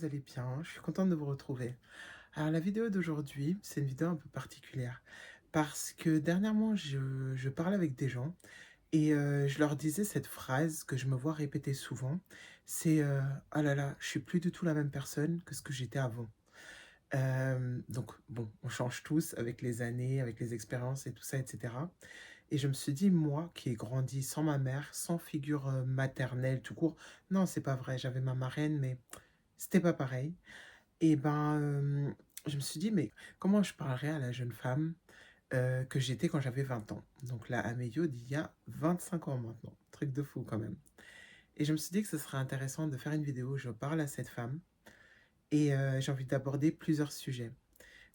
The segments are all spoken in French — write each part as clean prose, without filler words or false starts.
vous allez bien? Je suis contente de vous retrouver. Alors la vidéo d'aujourd'hui, c'est une vidéo un peu particulière parce que dernièrement, je parlais avec des gens et je leur disais cette phrase que je me vois répéter souvent, c'est, «Oh là là, je suis plus du tout la même personne que ce que j'étais avant». Donc bon, on change tous avec les années, avec les expériences et tout ça et cetera, et je me suis dit, moi qui ai grandi sans ma mère, sans figure, maternelle tout court, non, c'est pas vrai, j'avais ma marraine mais c'était pas pareil. Et ben, je me suis dit: «Mais comment je parlerais à la jeune femme, que j'étais quand j'avais 20 ans?» Donc là, à mes yeux, d'il y a 25 ans maintenant, truc de fou quand même. Et je me suis dit que ce serait intéressant de faire une vidéo où je parle à cette femme et j'ai envie d'aborder plusieurs sujets.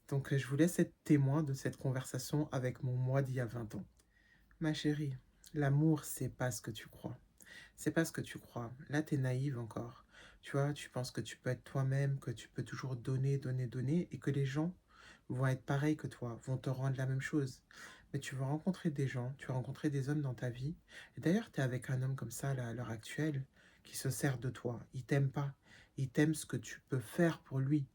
Donc je vous laisse être témoin de cette conversation avec mon moi d'il y a 20 ans. «Ma chérie, l'amour, c'est pas ce que tu crois. C'est pas ce que tu crois. Là, tu es naïve encore. Tu vois, tu penses que tu peux être toi-même, que tu peux toujours donner, donner, donner et que les gens vont être pareils que toi, vont te rendre la même chose. Mais tu vas rencontrer des gens, tu vas rencontrer des hommes dans ta vie. Et d'ailleurs, tu es avec un homme comme ça, là, à l'heure actuelle, qui se sert de toi. Il t'aime pas. Il t'aime ce que tu peux faire pour lui.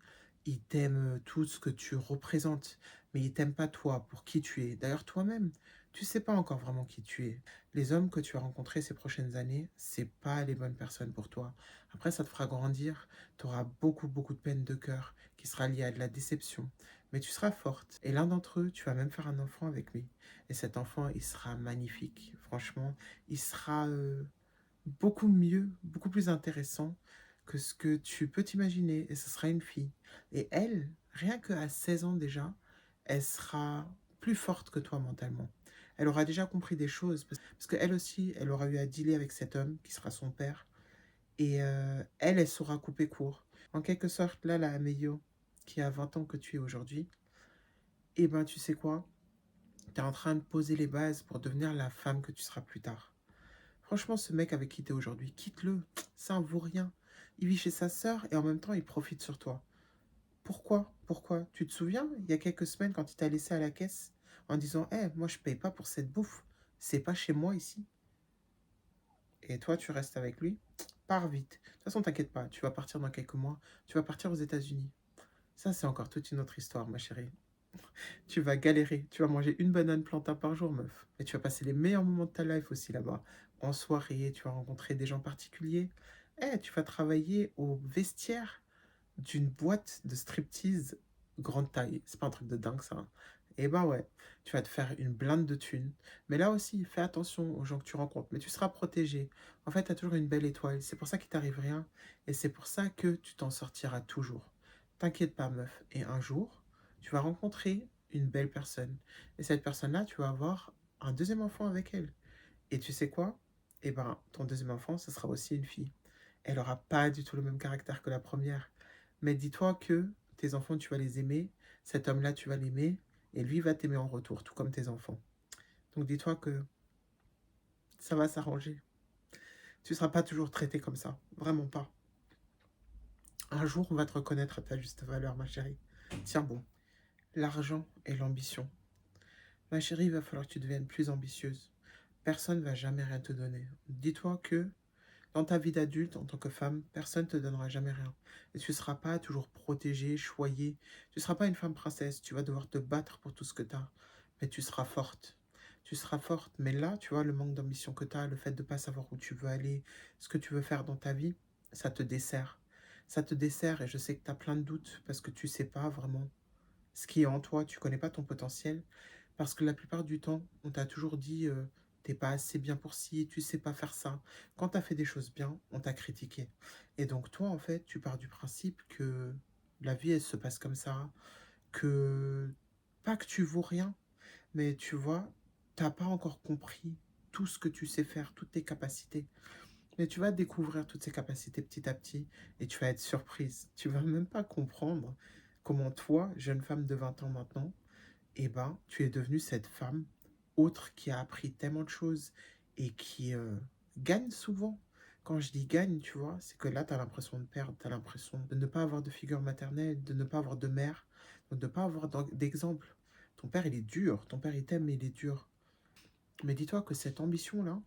Il t'aime tout ce que tu représentes. Mais il t'aime pas toi, pour qui tu es. D'ailleurs, toi-même, tu sais pas encore vraiment qui tu es. Les hommes que tu vas rencontrer ces prochaines années, c'est pas les bonnes personnes pour toi. Après, ça te fera grandir. Tu auras beaucoup, beaucoup de peine de cœur qui sera liée à de la déception, mais tu seras forte. Et l'un d'entre eux, tu vas même faire un enfant avec lui. Et cet enfant, il sera magnifique. Franchement, il sera beaucoup mieux, beaucoup plus intéressant que ce que tu peux t'imaginer. Et ce sera une fille. Et elle, rien qu'à 16 ans déjà, elle sera plus forte que toi mentalement. Elle aura déjà compris des choses, parce qu'elle aussi, elle aura eu à dealer avec cet homme qui sera son père. Et elle, elle saura couper court. En quelque sorte, là, la Ameyo, qui a 20 ans que tu es aujourd'hui, eh ben, tu sais quoi? Tu es en train de poser les bases pour devenir la femme que tu seras plus tard. Franchement, ce mec avec qui tu es aujourd'hui, quitte-le. Ça en vaut rien. Il vit chez sa sœur et en même temps, il profite sur toi. Pourquoi? Pourquoi? Tu te souviens, il y a quelques semaines, quand il t'a laissé à la caisse en disant: «Eh, moi, je paye pas pour cette bouffe. C'est pas chez moi ici.» Et toi, tu restes avec lui? Pars vite. De toute façon, t'inquiète pas, tu vas partir dans quelques mois. Tu vas partir aux États-Unis. Ça, c'est encore toute une autre histoire, ma chérie. Tu vas galérer. Tu vas manger une banane plantain par jour, meuf. Et tu vas passer les meilleurs moments de ta life aussi là-bas. En soirée, tu vas rencontrer des gens particuliers. Eh, tu vas travailler au vestiaire d'une boîte de striptease grande taille. C'est pas un truc de dingue, ça, hein. Et bah ouais, tu vas te faire une blinde de thunes. Mais là aussi, fais attention aux gens que tu rencontres. Mais tu seras protégé. En fait, tu as toujours une belle étoile. C'est pour ça qu'il t'arrive rien. Et c'est pour ça que tu t'en sortiras toujours. T'inquiète pas, meuf. Et un jour, tu vas rencontrer une belle personne. Et cette personne-là, tu vas avoir un deuxième enfant avec elle. Et tu sais quoi? Eh ben, ton deuxième enfant, ce sera aussi une fille. Elle aura pas du tout le même caractère que la première. Mais dis-toi que tes enfants, tu vas les aimer, cet homme-là, tu vas l'aimer, et lui va t'aimer en retour, tout comme tes enfants. Donc dis-toi que ça va s'arranger. Tu ne seras pas toujours traité comme ça, vraiment pas. Un jour, on va te reconnaître à ta juste valeur, ma chérie. Tiens bon, l'argent et l'ambition. Ma chérie, il va falloir que tu deviennes plus ambitieuse. Personne ne va jamais rien te donner. Dis-toi que dans ta vie d'adulte, en tant que femme, personne ne te donnera jamais rien. Et tu ne seras pas toujours protégée, choyée. Tu ne seras pas une femme princesse. Tu vas devoir te battre pour tout ce que tu as. Mais tu seras forte. Tu seras forte. Mais là, tu vois, le manque d'ambition que tu as, le fait de ne pas savoir où tu veux aller, ce que tu veux faire dans ta vie, ça te dessert. Ça te dessert et je sais que tu as plein de doutes parce que tu ne sais pas vraiment ce qui est en toi. Tu ne connais pas ton potentiel. Parce que la plupart du temps, on t'a toujours dit t'es pas assez bien pour ci, tu sais pas faire ça. Quand t'as fait des choses bien, on t'a critiqué. Et donc toi, en fait, tu pars du principe que la vie, elle se passe comme ça, que pas que tu vaux rien, mais tu vois, t'as pas encore compris tout ce que tu sais faire, toutes tes capacités. Mais tu vas découvrir toutes ces capacités petit à petit et tu vas être surprise. Tu vas même pas comprendre comment toi, jeune femme de 20 ans maintenant, eh ben, tu es devenue cette femme autre qui a appris tellement de choses et qui gagne souvent. Quand je dis gagne, tu vois, c'est que là, tu as l'impression de perdre, tu as l'impression de ne pas avoir de figure maternelle, de ne pas avoir de mère, de ne pas avoir d'exemple. Ton père, il est dur, ton père, il t'aime, mais il est dur. Mais dis-toi que cette ambition-là,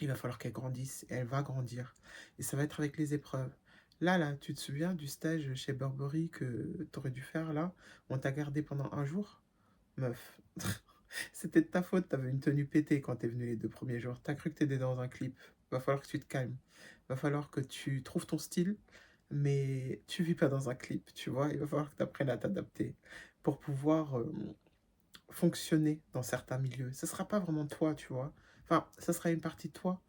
il va falloir qu'elle grandisse et elle va grandir. Et ça va être avec les épreuves. Là, tu te souviens du stage chez Burberry que tu aurais dû faire là? On t'a gardé pendant un jour? Meuf, c'était de ta faute, t'avais une tenue pétée quand t'es venu les 2 premiers jours. T'as cru que t'étais dans un clip. Va falloir que tu te calmes. Va falloir que tu trouves ton style, mais tu vis pas dans un clip, tu vois? Il va falloir que tu apprennes à t'adapter pour pouvoir, fonctionner dans certains milieux. Ce sera pas vraiment toi, tu vois? Enfin, ça sera une partie de toi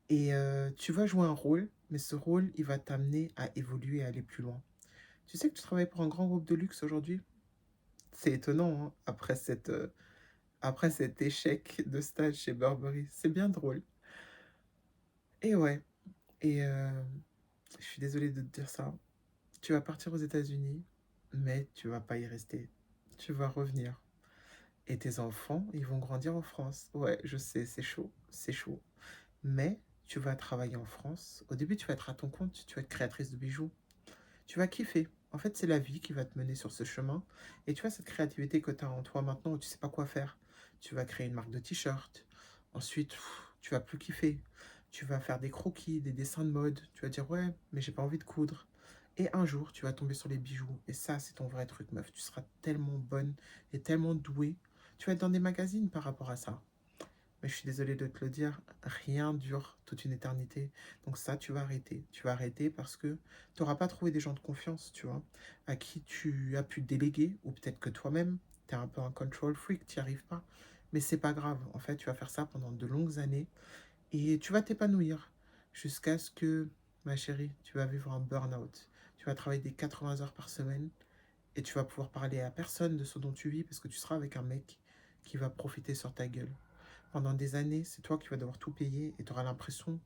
et tu vas jouer un rôle, mais ce rôle, il va t'amener à évoluer et à aller plus loin. Tu sais que tu travailles pour un grand groupe de luxe aujourd'hui? C'est étonnant, hein, après cet échec de stage chez Burberry. C'est bien drôle. Et ouais, et je suis désolée de te dire ça. Tu vas partir aux États-Unis, mais tu vas pas y rester. Tu vas revenir. Et tes enfants, ils vont grandir en France. Ouais, je sais, c'est chaud, c'est chaud. Mais tu vas travailler en France. Au début, tu vas être à ton compte, tu vas être créatrice de bijoux. Tu vas kiffer. En fait, c'est la vie qui va te mener sur ce chemin. Et tu vois, cette créativité que tu as en toi maintenant, où tu sais pas quoi faire. Tu vas créer une marque de t-shirt. Ensuite, tu vas plus kiffer. Tu vas faire des croquis, des dessins de mode. Tu vas dire, ouais, mais j'ai pas envie de coudre. Et un jour, tu vas tomber sur les bijoux. Et ça, c'est ton vrai truc, meuf. Tu seras tellement bonne et tellement douée. Tu vas être dans des magazines par rapport à ça. Mais je suis désolée de te le dire, rien dure toute une éternité. Donc ça, tu vas arrêter. Tu vas arrêter parce que tu n'auras pas trouvé des gens de confiance, tu vois, à qui tu as pu déléguer, ou peut-être que toi-même, tu es un peu un control freak, tu n'y arrives pas. Mais c'est pas grave. En fait, tu vas faire ça pendant de longues années et tu vas t'épanouir jusqu'à ce que, ma chérie, tu vas vivre un burn-out. Tu vas travailler des 80 heures par semaine et tu vas pouvoir parler à personne de ce dont tu vis parce que tu seras avec un mec qui va profiter sur ta gueule. Pendant des années, c'est toi qui vas devoir tout payer et tu auras l'impression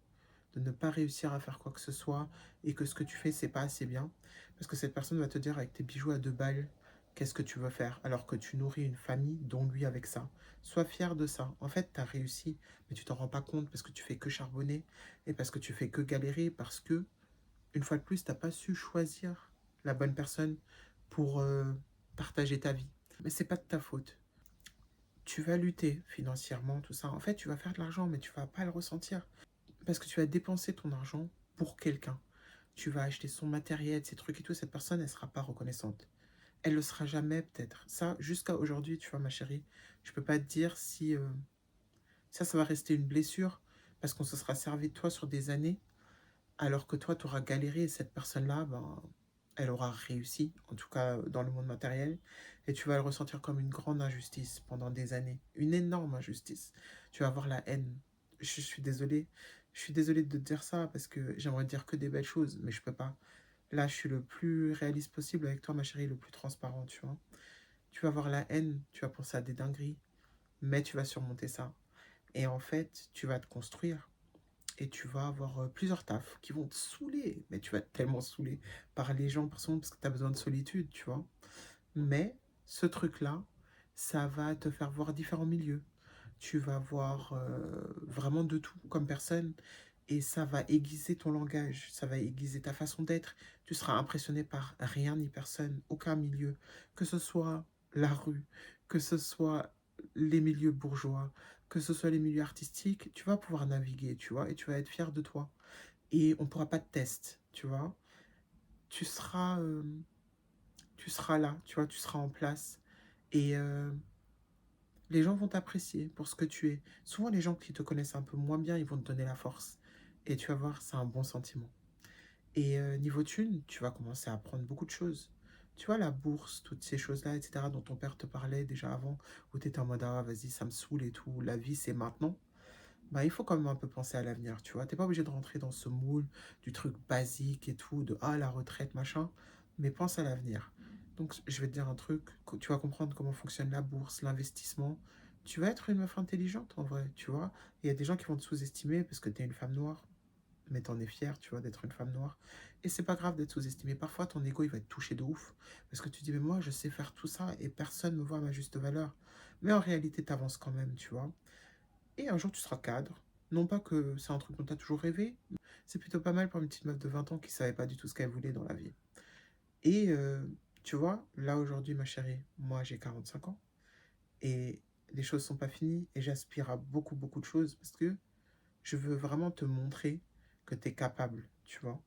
de ne pas réussir à faire quoi que ce soit et que ce que tu fais, c'est pas assez bien. Parce que cette personne va te dire avec tes bijoux à 2 balles, qu'est-ce que tu veux faire alors que tu nourris une famille, dont lui avec ça. Sois fier de ça. En fait, tu as réussi, mais tu t'en rends pas compte parce que tu fais que charbonner et parce que tu fais que galérer, parce que, une fois de plus, t'as pas su choisir la bonne personne pour partager ta vie. Mais c'est pas de ta faute. Tu vas lutter financièrement, tout ça. En fait, tu vas faire de l'argent, mais tu vas pas le ressentir. Parce que tu vas dépenser ton argent pour quelqu'un. Tu vas acheter son matériel, ses trucs et tout. Cette personne, elle sera pas reconnaissante. Elle le sera jamais, peut-être. Ça, jusqu'à aujourd'hui, tu vois, ma chérie, je peux pas te dire si ça va rester une blessure parce qu'on se sera servi de toi sur des années, alors que toi, tu auras galéré et cette personne-là, ben, elle aura réussi, en tout cas dans le monde matériel, et tu vas le ressentir comme une grande injustice pendant des années, une énorme injustice. Tu vas avoir la haine. Je suis désolée de te dire ça parce que j'aimerais te dire que des belles choses, mais je peux pas. Là, je suis le plus réaliste possible avec toi, ma chérie, le plus transparent, tu vois. Tu vas avoir la haine, tu vas penser à des dingueries, mais tu vas surmonter ça. Et en fait, tu vas te construire et tu vas avoir plusieurs tafs qui vont te saouler. Mais tu vas être tellement saoulé par les gens, parce que tu as besoin de solitude, tu vois. Mais ce truc-là, ça va te faire voir différents milieux. Tu vas voir vraiment de tout comme personne. Et ça va aiguiser ton langage, ça va aiguiser ta façon d'être. Tu seras impressionné par rien ni personne, aucun milieu. Que ce soit la rue, que ce soit les milieux bourgeois, que ce soit les milieux artistiques, tu vas pouvoir naviguer, tu vois, et tu vas être fier de toi. Et on ne pourra pas de test, tu vois. Tu seras, euh, tu seras là, tu vois, tu seras en place. Et les gens vont t'apprécier pour ce que tu es. Souvent, les gens qui te connaissent un peu moins bien, ils vont te donner la force. Et tu vas voir, c'est un bon sentiment. Et niveau thune, tu vas commencer à apprendre beaucoup de choses. Tu vois, la bourse, toutes ces choses-là, etc., dont ton père te parlait déjà avant, où tu étais en mode, ah, vas-y, ça me saoule et tout, la vie, c'est maintenant. Bah, il faut quand même un peu penser à l'avenir, tu vois. T'es pas obligé de rentrer dans ce moule du truc basique et tout, de, ah, la retraite, machin, mais pense à l'avenir. Donc, je vais te dire un truc, tu vas comprendre comment fonctionne la bourse, l'investissement. Tu vas être une meuf intelligente, en vrai, tu vois. Il y a des gens qui vont te sous-estimer parce que tu es une femme noire, mais t'en es fière, tu vois, d'être une femme noire. Et c'est pas grave d'être sous-estimée. Parfois, ton ego, il va être touché de ouf. Parce que tu dis, mais moi, je sais faire tout ça et personne me voit à ma juste valeur. Mais en réalité, t'avances quand même, tu vois. Et un jour, tu seras cadre. Non pas que c'est un truc dont t'as toujours rêvé. C'est plutôt pas mal pour une petite meuf de 20 ans qui savait pas du tout ce qu'elle voulait dans la vie. Et tu vois, là aujourd'hui, ma chérie, moi j'ai 45 ans. Et les choses sont pas finies. Et j'aspire à beaucoup, beaucoup de choses. Parce que je veux vraiment te montrer que tu es capable, tu vois.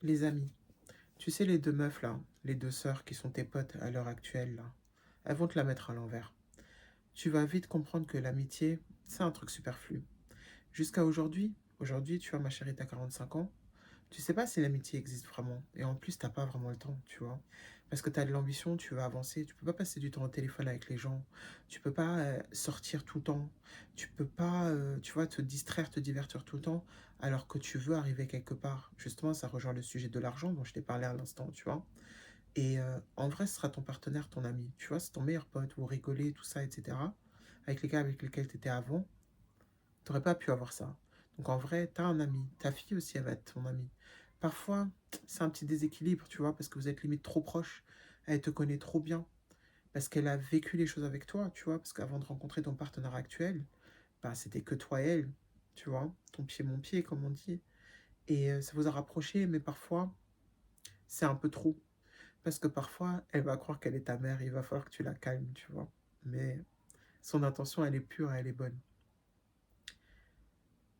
Les amis. Tu sais, les deux meufs là, les deux sœurs qui sont tes potes à l'heure actuelle là, elles vont te la mettre à l'envers. Tu vas vite comprendre que l'amitié, c'est un truc superflu. Jusqu'à aujourd'hui, tu vois, ma chérie, t'as 45 ans, tu sais pas si l'amitié existe vraiment. Et en plus, t'as pas vraiment le temps, tu vois. Parce que t'as de l'ambition, tu veux avancer, tu peux pas passer du temps au téléphone avec les gens, tu peux pas sortir tout le temps, tu peux pas, tu vois, te distraire, te divertir tout le temps, alors que tu veux arriver quelque part. Justement, ça rejoint le sujet de l'argent dont je t'ai parlé à l'instant, tu vois. Et en vrai, ce sera ton partenaire, ton ami, tu vois, c'est ton meilleur pote, vous rigolez, tout ça, etc. Avec les gars avec lesquels t'étais avant, t'aurais pas pu avoir ça. Donc en vrai, t'as un ami. Ta fille aussi, elle va être ton ami. Parfois, c'est un petit déséquilibre, tu vois, parce que vous êtes limite trop proches. Elle te connaît trop bien. Parce qu'elle a vécu les choses avec toi, tu vois. Parce qu'avant de rencontrer ton partenaire actuel, bah, c'était que toi et elle, tu vois. Ton pied, mon pied, comme on dit. Et ça vous a rapproché, mais parfois, c'est un peu trop. Parce que parfois, elle va croire qu'elle est ta mère. Il va falloir que tu la calmes, tu vois. Mais son intention, elle est pure et elle est bonne.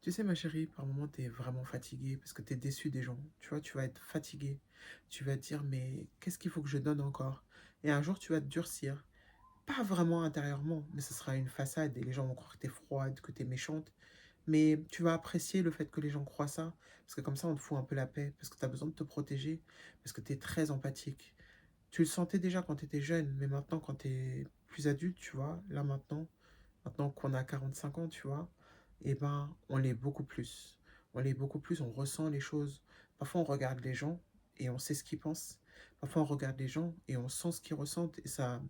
Tu sais, ma chérie, par moments, t'es vraiment fatiguée parce que t'es déçue des gens. Tu vois, tu vas être fatiguée. Tu vas te dire, mais qu'est-ce qu'il faut que je donne encore? Et un jour, tu vas te durcir. Pas vraiment intérieurement, mais ce sera une façade et les gens vont croire que t'es froide, que t'es méchante. Mais tu vas apprécier le fait que les gens croient ça. Parce que comme ça, on te fout un peu la paix. Parce que t'as besoin de te protéger. Parce que t'es très empathique. Tu le sentais déjà quand t'étais jeune, mais maintenant, quand t'es plus adulte, tu vois, là maintenant qu'on a 45 ans, tu vois, eh ben, on l'est beaucoup plus. On l'est beaucoup plus, on ressent les choses. Parfois, on regarde les gens et on sait ce qu'ils pensent. Parfois, on regarde les gens et on sent ce qu'ils ressentent. Et ça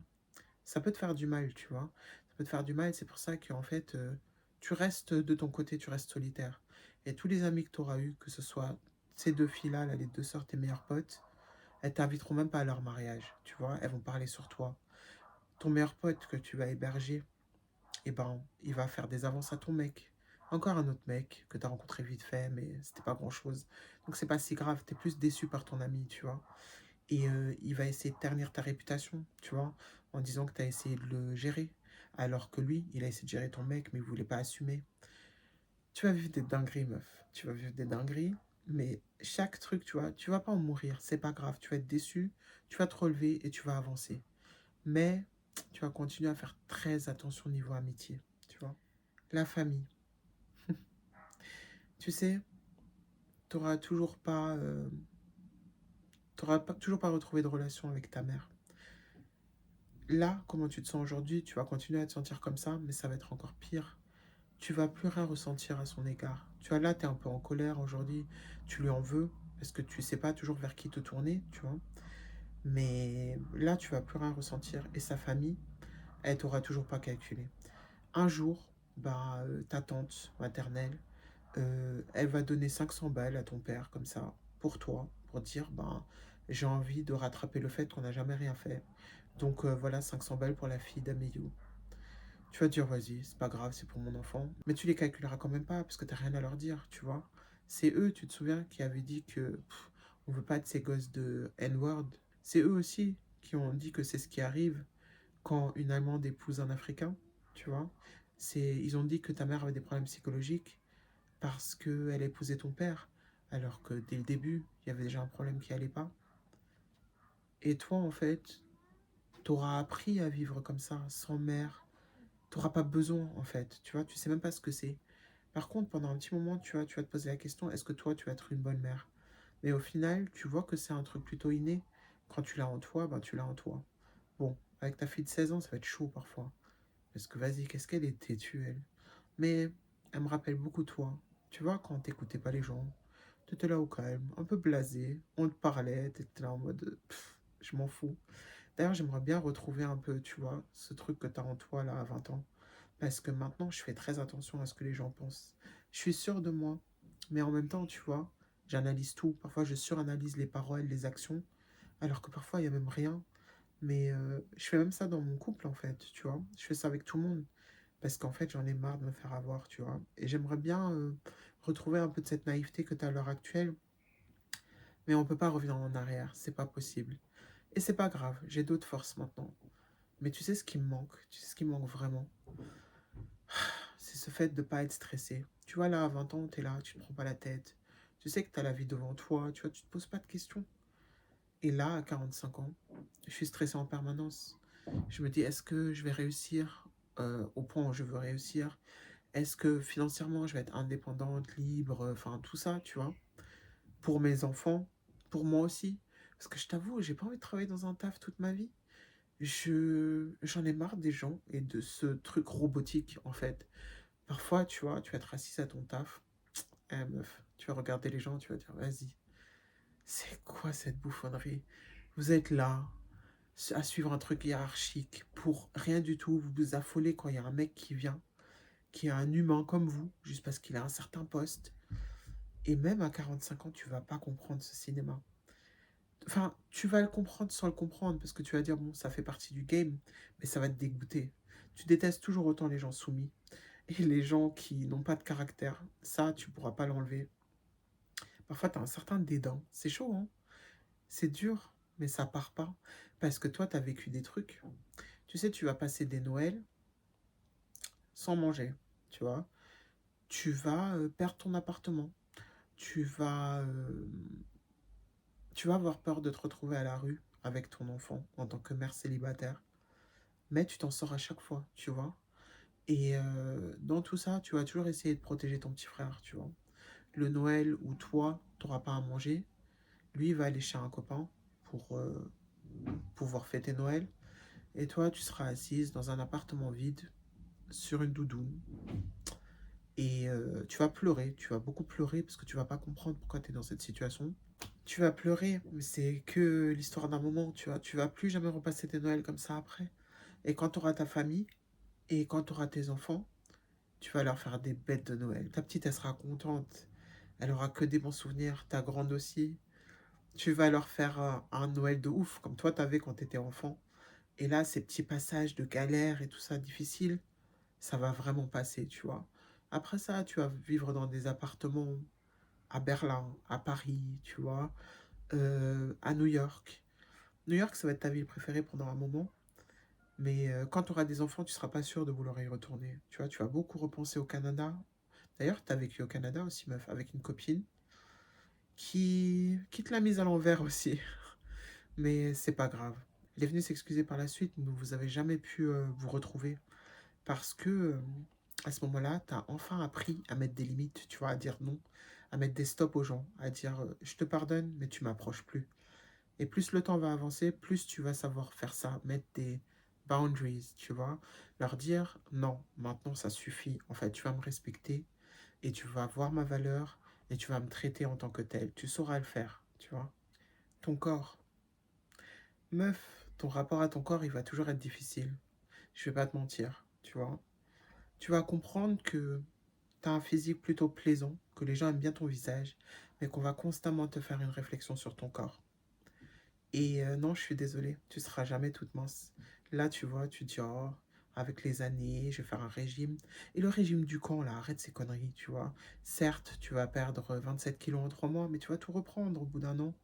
peut te faire du mal, tu vois. Ça peut te faire du mal. C'est pour ça qu'en fait, tu restes de ton côté, tu restes solitaire. Et tous les amis que tu auras eus, que ce soit ces deux filles-là, là, les deux sœurs, tes meilleures potes, elles t'inviteront même pas à leur mariage, tu vois. Elles vont parler sur toi. Ton meilleur pote que tu vas héberger, et ben, il va faire des avances à ton mec. Encore un autre mec que tu as rencontré vite fait, mais c'était pas grand chose. Donc c'est pas si grave, t'es plus déçu par ton ami, tu vois. Et il va essayer de ternir ta réputation, tu vois, en disant que tu as essayé de le gérer. Alors que lui, il a essayé de gérer ton mec, mais il voulait pas assumer. Tu vas vivre des dingueries, meuf. Tu vas vivre des dingueries, mais chaque truc, tu vois, tu vas pas en mourir, c'est pas grave. Tu vas être déçu, tu vas te relever et tu vas avancer. Mais tu vas continuer à faire très attention au niveau amitié, tu vois. La famille. Tu sais, t'auras toujours pas, toujours pas retrouvé de relation avec ta mère. Là, comment tu te sens aujourd'hui, tu vas continuer à te sentir comme ça, mais ça va être encore pire. Tu vas plus rien ressentir à son égard. Tu vois, là, tu es un peu en colère aujourd'hui, tu lui en veux, parce que tu sais pas toujours vers qui te tourner, tu vois. Mais là, tu vas plus rien ressentir. Et sa famille, elle t'aura toujours pas calculé. Un jour, bah, ta tante maternelle, elle va donner 500 balles à ton père, comme ça, pour toi, pour dire, ben, j'ai envie de rattraper le fait qu'on n'a jamais rien fait. Donc voilà, 500 balles pour la fille d'Amélie. Tu vas dire, vas-y, c'est pas grave, c'est pour mon enfant. Mais tu les calculeras quand même pas, parce que t'as rien à leur dire, tu vois. C'est eux, tu te souviens, qui avaient dit que on veut pas de ces gosses de N-word. C'est eux aussi qui ont dit que c'est ce qui arrive quand une Allemande épouse un Africain, tu vois. Ils ont dit que ta mère avait des problèmes psychologiques parce qu'elle épousait ton père, alors que dès le début, il y avait déjà un problème qui allait pas. Et toi, en fait, t'auras appris à vivre comme ça, sans mère. T'auras pas besoin, en fait, tu vois, tu sais même pas ce que c'est. Par contre, pendant un petit moment, tu vas te poser la question, est-ce que toi, tu vas être une bonne mère? Mais au final, tu vois que c'est un truc plutôt inné. Quand tu l'as en toi, ben tu l'as en toi. Bon, avec ta fille de 16 ans, ça va être chaud parfois. Parce que vas-y, qu'est-ce qu'elle est têtue, elle. Mais elle me rappelle beaucoup toi. Tu vois, quand t'écoutais pas les gens, t'étais là au calme, un peu blasé, on te parlait, t'étais là en mode je m'en fous. D'ailleurs, j'aimerais bien retrouver un peu, tu vois, ce truc que t'as en toi là à 20 ans. Parce que maintenant, je fais très attention à ce que les gens pensent. Je suis sûre de moi, mais en même temps, tu vois, j'analyse tout. Parfois, je suranalyse les paroles, les actions, alors que parfois, il n'y a même rien. Mais je fais même ça dans mon couple, en fait, tu vois. Je fais ça avec tout le monde. Parce qu'en fait, j'en ai marre de me faire avoir, tu vois. Et j'aimerais bien retrouver un peu de cette naïveté que tu as à l'heure actuelle. Mais on peut pas revenir en arrière, c'est pas possible. Et c'est pas grave, j'ai d'autres forces maintenant. Mais tu sais ce qui me manque, tu sais ce qui me manque vraiment, c'est ce fait de pas être stressé. Tu vois, là, à 20 ans, tu es là, tu ne prends pas la tête, Tu sais que tu as la vie devant toi, tu vois, tu te poses pas de questions. Et là, à 45 ans, je suis stressée en permanence. Je me dis, est-ce que je vais réussir au point où je veux réussir? Est-ce que financièrement, je vais être indépendante, libre, enfin tout ça, tu vois? Pour mes enfants, pour moi aussi. Parce que je t'avoue, j'ai pas envie de travailler dans un taf toute ma vie. J'en ai marre des gens et de ce truc robotique, en fait. Parfois, tu vois, tu vas être assise à ton taf. Eh meuf, tu vas regarder les gens, tu vas dire, vas-y, c'est quoi cette bouffonnerie? Vous êtes là, à suivre un truc hiérarchique pour rien du tout. Vous vous affolez quand il y a un mec qui vient, qui est un humain comme vous, juste parce qu'il a un certain poste. Et même à 45 ans, tu vas pas comprendre ce cinéma. Enfin, tu vas le comprendre sans le comprendre, parce que tu vas dire, bon, ça fait partie du game, mais ça va te dégoûter. Tu détestes toujours autant les gens soumis et les gens qui n'ont pas de caractère. Ça, tu pourras pas l'enlever. Parfois, tu as un certain dédain. C'est chaud, hein? C'est dur, mais ça part pas. Parce que toi, tu as vécu des trucs. Tu sais, tu vas passer des Noëls sans manger, tu vois. Tu vas perdre ton appartement. Tu vas, euh, tu vas avoir peur de te retrouver à la rue avec ton enfant en tant que mère célibataire. Mais tu t'en sors à chaque fois, tu vois. Et dans tout ça, tu vas toujours essayer de protéger ton petit frère, tu vois. Le Noël où toi, tu n'auras pas à manger, lui, il va aller chez un copain pour pouvoir fêter Noël. Et toi, tu seras assise dans un appartement vide, sur une doudoune. Et tu vas pleurer, tu vas beaucoup pleurer parce que tu vas pas comprendre pourquoi tu es dans cette situation. Tu vas pleurer, mais c'est que l'histoire d'un moment, tu vois. Tu vas plus jamais repasser tes Noëls comme ça après. Et quand tu auras ta famille et quand tu auras tes enfants, tu vas leur faire des bêtes de Noël. Ta petite, elle sera contente. Elle aura que des bons souvenirs. Ta grande aussi. Tu vas leur faire un Noël de ouf, comme toi t'avais quand t'étais enfant. Et là, ces petits passages de galère et tout ça difficile, ça va vraiment passer, tu vois. Après ça, tu vas vivre dans des appartements à Berlin, à Paris, tu vois, à New York. New York, ça va être ta ville préférée pendant un moment. Mais quand tu auras des enfants, tu seras pas sûr de vouloir y retourner. Tu vois, tu vas beaucoup repenser au Canada. D'ailleurs, tu as vécu au Canada aussi, meuf, avec une copine qui te l'a mise à l'envers aussi. Mais c'est pas grave. Elle est venue s'excuser par la suite, mais vous avez jamais pu vous retrouver. Parce que à ce moment-là, tu as enfin appris à mettre des limites, tu vois, à dire non, à mettre des stops aux gens, à dire je te pardonne, mais tu m'approches plus. Et plus le temps va avancer, plus tu vas savoir faire ça, mettre des boundaries, tu vois, leur dire non, maintenant ça suffit. En fait, tu vas me respecter et tu vas voir ma valeur et tu vas me traiter en tant que tel. Tu sauras le faire, tu vois. Ton corps, meuf, ton rapport à ton corps, il va toujours être difficile. Je vais pas te mentir, tu vois. Tu vas comprendre que tu as un physique plutôt plaisant, que les gens aiment bien ton visage, mais qu'on va constamment te faire une réflexion sur ton corps. Et non, je suis désolée, tu seras jamais toute mince. Là, tu vois, tu te dis, oh, avec les années, je vais faire un régime. Et le régime du camp, là, arrête ces conneries, tu vois. Certes, tu vas perdre 27 kilos en 3 mois, mais tu vas tout reprendre au bout d'un an.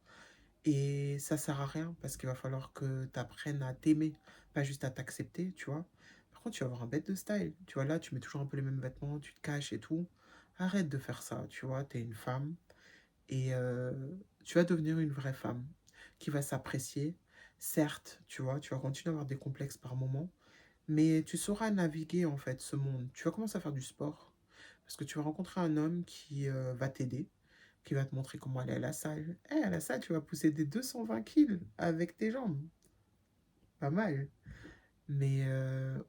Et ça sert à rien, parce qu'il va falloir que tu apprennes à t'aimer, pas juste à t'accepter, tu vois. Par contre, tu vas avoir un bête de style. Tu vois, là, tu mets toujours un peu les mêmes vêtements, tu te caches et tout. Arrête de faire ça, tu vois, t'es une femme. Et tu vas devenir une vraie femme qui va s'apprécier. Certes, tu vois, tu vas continuer à avoir des complexes par moment, mais tu sauras naviguer en fait ce monde. Tu vas commencer à faire du sport parce que tu vas rencontrer un homme qui va t'aider, qui va te montrer comment aller à la salle. Eh, à la salle, tu vas pousser des 220 kilos avec tes jambes. Pas mal. Mais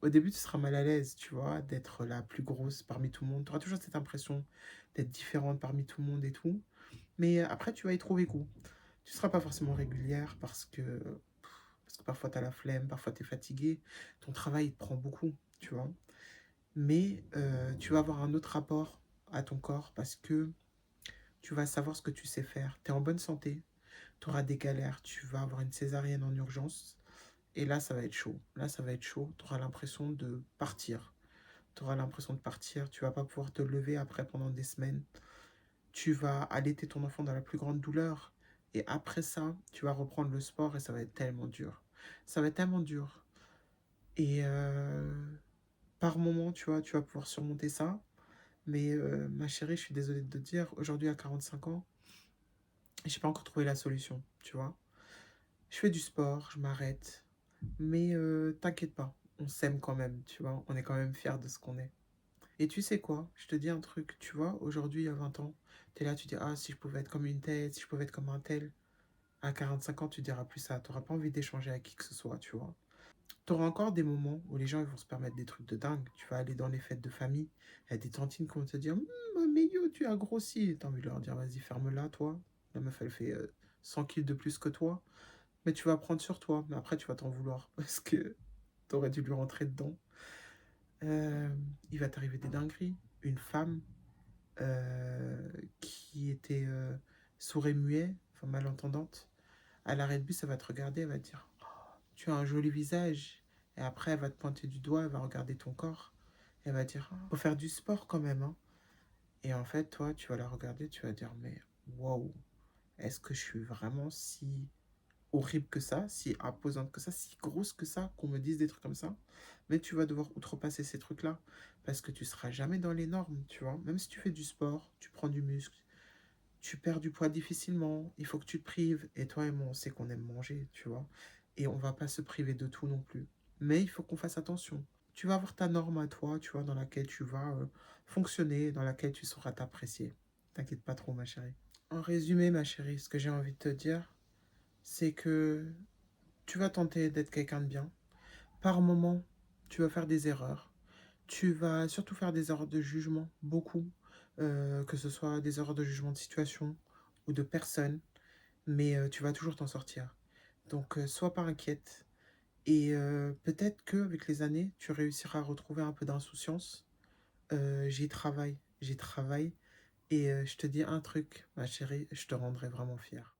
au début, tu seras mal à l'aise, tu vois, d'être la plus grosse parmi tout le monde. Tu auras toujours cette impression d'être différente parmi tout le monde et tout. Mais après, tu vas y trouver goût. Tu ne seras pas forcément régulière parce que parfois tu as la flemme, parfois tu es fatigué. Ton travail il te prend beaucoup, tu vois. Mais tu vas avoir un autre rapport à ton corps parce que tu vas savoir ce que tu sais faire. Tu es en bonne santé, tu auras des galères, tu vas avoir une césarienne en urgence. Et là, ça va être chaud. Là, ça va être chaud. Tu auras l'impression de partir. Tu auras l'impression de partir. Tu vas pas pouvoir te lever après pendant des semaines. Tu vas allaiter ton enfant dans la plus grande douleur. Et après ça, tu vas reprendre le sport et ça va être tellement dur. Ça va être tellement dur. Et par moment, tu vas pouvoir surmonter ça. Mais ma chérie, je suis désolée de te dire, aujourd'hui à 45 ans, J'ai pas encore trouvé la solution, tu vois. Je fais du sport, je m'arrête, mais t'inquiète pas, on s'aime quand même, tu vois. On est quand même fiers de ce qu'on est. Et tu sais quoi? Je te dis un truc, tu vois, aujourd'hui, il y a 20 ans, t'es là, tu dis, ah, si je pouvais être comme une telle, si je pouvais être comme un tel. À 45 ans, tu diras plus ça. T'auras pas envie d'échanger avec qui que ce soit, tu vois. T'auras encore des moments où les gens ils vont se permettre des trucs de dingue. Tu vas aller dans les fêtes de famille, il y a des tantines qui vont te dire, mais yo, tu as grossi. T'as envie de leur dire, vas-y, ferme-la, toi. La meuf, elle fait 100 kilos de plus que toi. Mais tu vas prendre sur toi. Mais après, tu vas t'en vouloir parce que t'aurais dû lui rentrer dedans. Euh, il va t'arriver des dingueries. Une femme euh, qui était sourd et muet, enfin malentendante, à l'arrêt de bus, elle va te regarder, elle va te dire, tu as un joli visage. Et après, elle va te pointer du doigt, elle va regarder ton corps. Elle va dire, faut faire du sport quand même, hein. Et en fait, toi, tu vas la regarder, tu vas dire, mais waouh, est-ce que je suis vraiment si horrible que ça, si imposante que ça, si grosse que ça, qu'on me dise des trucs comme ça? Mais tu vas devoir outrepasser ces trucs-là, parce que tu seras jamais dans les normes, tu vois. Même si tu fais du sport, tu prends du muscle, tu perds du poids difficilement, il faut que tu te prives. Et toi et moi, on sait qu'on aime manger, tu vois. Et on va pas se priver de tout non plus. Mais il faut qu'on fasse attention. Tu vas avoir ta norme à toi, tu vois, dans laquelle tu vas fonctionner, dans laquelle tu sauras t'apprécier. T'inquiète pas trop, ma chérie. En résumé, ma chérie, ce que j'ai envie de te dire, c'est que tu vas tenter d'être quelqu'un de bien. Par moment, tu vas faire des erreurs. Tu vas surtout faire des erreurs de jugement, beaucoup. Que ce soit des erreurs de jugement de situation ou de personne. Mais tu vas toujours t'en sortir. Donc, sois pas inquiète. Et peut-être qu'avec les années, tu réussiras à retrouver un peu d'insouciance. J'y travaille. Et je te dis un truc, ma chérie, je te rendrai vraiment fière.